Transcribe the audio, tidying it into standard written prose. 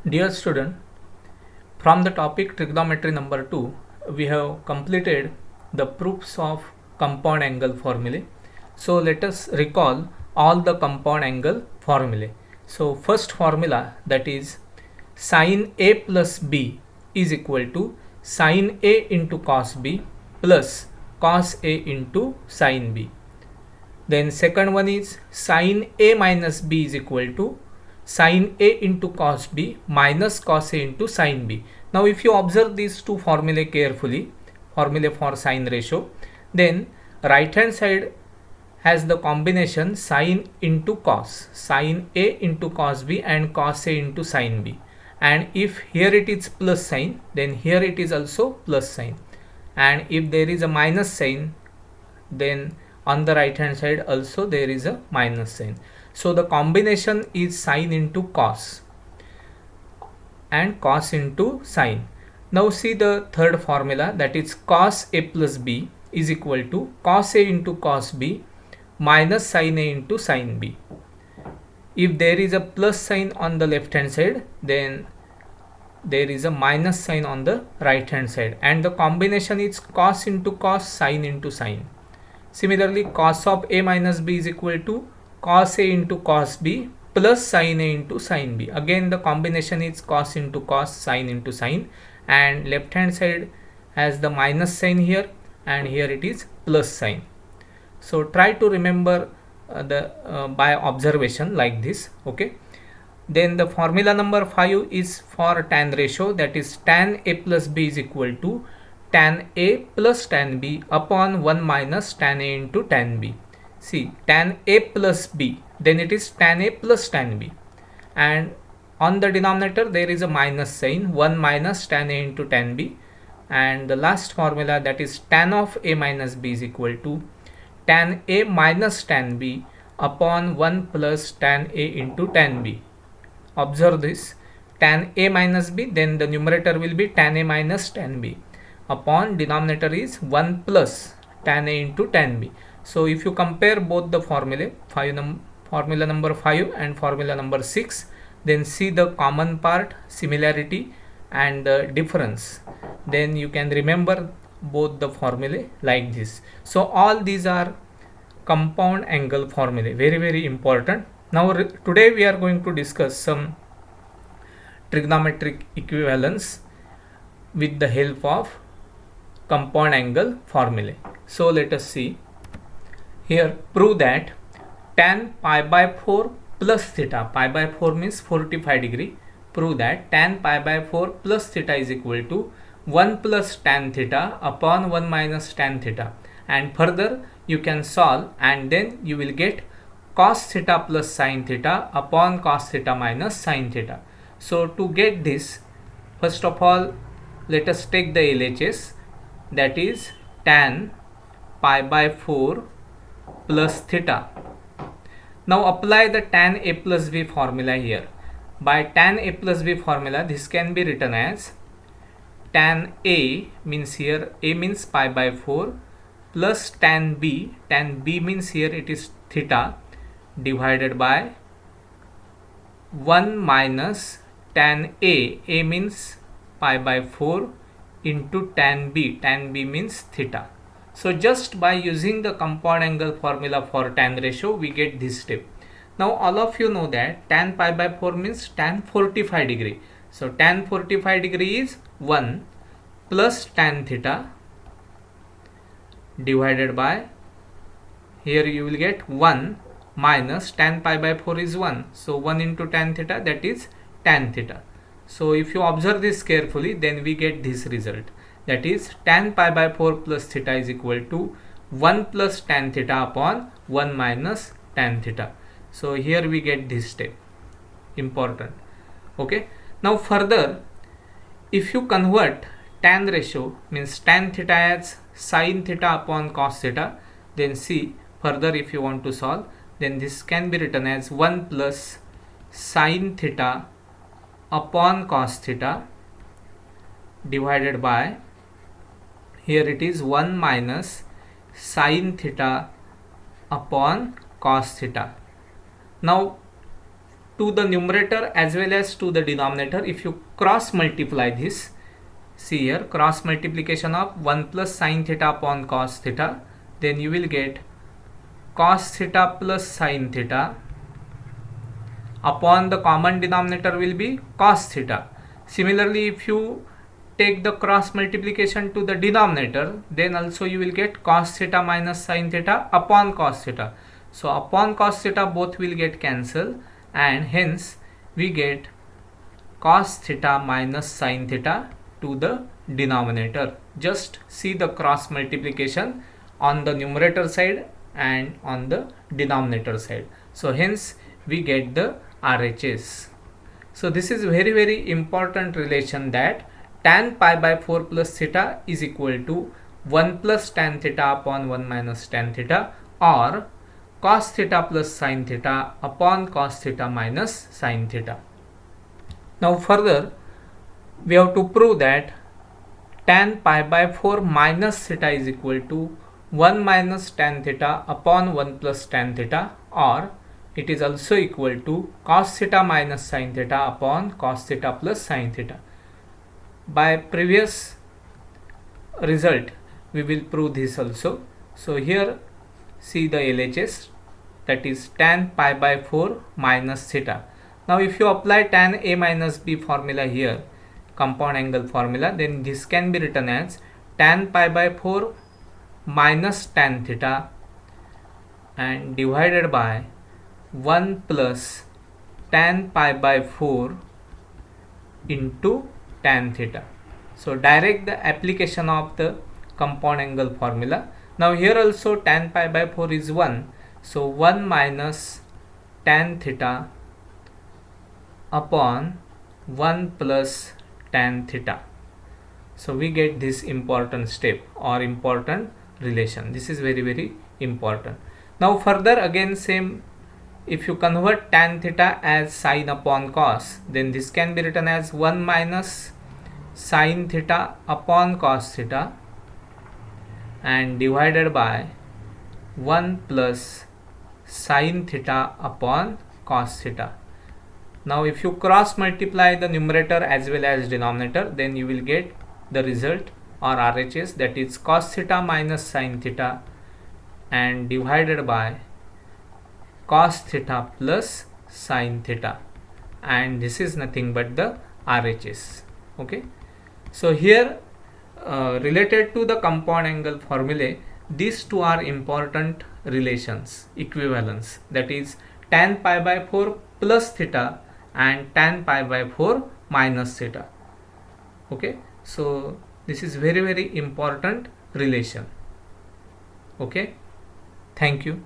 Dear student, from the topic trigonometry number 2, we have completed the proofs of compound angle formulae. So let us recall all the compound angle formulae. So first formula, that is sin A plus B is equal to sin A into cos B plus cos A into sin B. Then second one is sin A minus B is equal to sin A into cos B minus cos A into sin B. Now if you observe these two formulae carefully, formula for sine ratio, then right hand side has the combination sin into cos, sin A into cos B and cos A into sin B. And if here it is plus sign, then here it is also plus sign. And if there is a minus sign, then on the right hand side also there is a minus sign. So the combination is sine into cos and cos into sine. Now see the third formula, that is cos A plus B is equal to cos A into cos B minus sin A into sin B. If there is a plus sign on the left hand side, then there is a minus sign on the right hand side, and the combination is cos into cos, sine into sine. Similarly, cos of A minus B is equal to cos A into cos B plus sin A into sin B. Again the combination is cos into cos, sine into sine, and left hand side has the minus sign here and here it is plus sign. So try to remember by observation like this. Okay. Then the formula number 5 is for tan ratio, that is tan A plus B is equal to tan A plus tan B upon 1 minus tan A into tan B. See, tan A plus B, then it is tan A plus tan B, and on the denominator there is a minus sign, 1 minus tan A into tan B, and the last formula, that is tan of A minus B is equal to tan A minus tan B upon 1 plus tan A into tan B. Observe this, tan A minus B, then the numerator will be tan A minus tan B upon denominator is 1 plus tan A into tan B. So if you compare both the formula, formula number 5 and formula number 6, then see the common part, similarity and the difference, then you can remember both the formulae like this. So all these are compound angle formulae, very important. Now today we are going to discuss some trigonometric equivalence with the help of compound angle formulae. So let us see. Here prove that tan pi by 4 plus theta, pi by 4 means 45 degree, prove that tan pi by 4 plus theta is equal to 1 plus tan theta upon 1 minus tan theta, and further you can solve and then you will get cos theta plus sin theta upon cos theta minus sin theta. So to get this, first of all let us take the LHS, that is tan pi by 4 plus theta. Now apply the tan A plus B formula here. By tan A plus B formula, this can be written as tan A means here A means pi by 4 plus tan B means here it is theta, divided by 1 minus tan A means pi by 4 into tan B means theta. So just by using the compound angle formula for tan ratio, we get this step. Now all of you know that tan pi by 4 means tan 45 degree. So tan 45 degree is 1 plus tan theta divided by, here you will get 1 minus tan pi by 4 is 1. So 1 into tan theta, that is tan theta. So if you observe this carefully, then we get this result, that is tan pi by 4 plus theta is equal to 1 plus tan theta upon 1 minus tan theta. So here we get this step, important. Okay. Now further, if you convert tan ratio means tan theta as sin theta upon cos theta, then see further if you want to solve, then this can be written as 1 plus sin theta upon cos theta divided by, here it is 1 minus sin theta upon cos theta. Now to the numerator as well as to the denominator, if you cross multiply this, see here, cross multiplication of 1 plus sin theta upon cos theta, then you will get cos theta plus sin theta upon the common denominator will be cos theta. Similarly, if you take the cross multiplication to the denominator, then also you will get cos theta minus sin theta upon cos theta. So upon cos theta both will get cancelled, and hence we get cos theta minus sin theta to the denominator. Just see the cross multiplication on the numerator side and on the denominator side. So hence we get the RHS. So this is very important relation, that tan pi by 4 plus theta is equal to 1 plus tan theta upon 1 minus tan theta, or cos theta plus sin theta upon cos theta minus sin theta. Now further we have to prove that tan pi by 4 minus theta is equal to 1 minus tan theta upon 1 plus tan theta, or it is also equal to cos theta minus sin theta upon cos theta plus sin theta. By previous result we will prove this also. So here see the LHS, that is tan pi by 4 minus theta. Now if you apply tan A minus B formula here, compound angle formula, then this can be written as tan pi by 4 minus tan theta and divided by 1 plus tan pi by 4 into tan theta. So direct the application of the compound angle formula. Now here also tan pi by 4 is 1, so 1 minus tan theta upon 1 plus tan theta. So we get this important step or important relation. This is very important. Now further again same, if you convert tan theta as sin upon cos, then this can be written as 1 minus sin theta upon cos theta and divided by 1 plus sin theta upon cos theta. Now if you cross multiply the numerator as well as denominator, then you will get the result or RHS, that is cos theta minus sin theta and divided by cos theta plus sin theta, and this is nothing but the RHS. Okay, so here related to the compound angle formulae, these two are important relations, equivalence, that is tan pi by 4 plus theta and tan pi by 4 minus theta. Okay, so this is very important relation. Okay, thank you.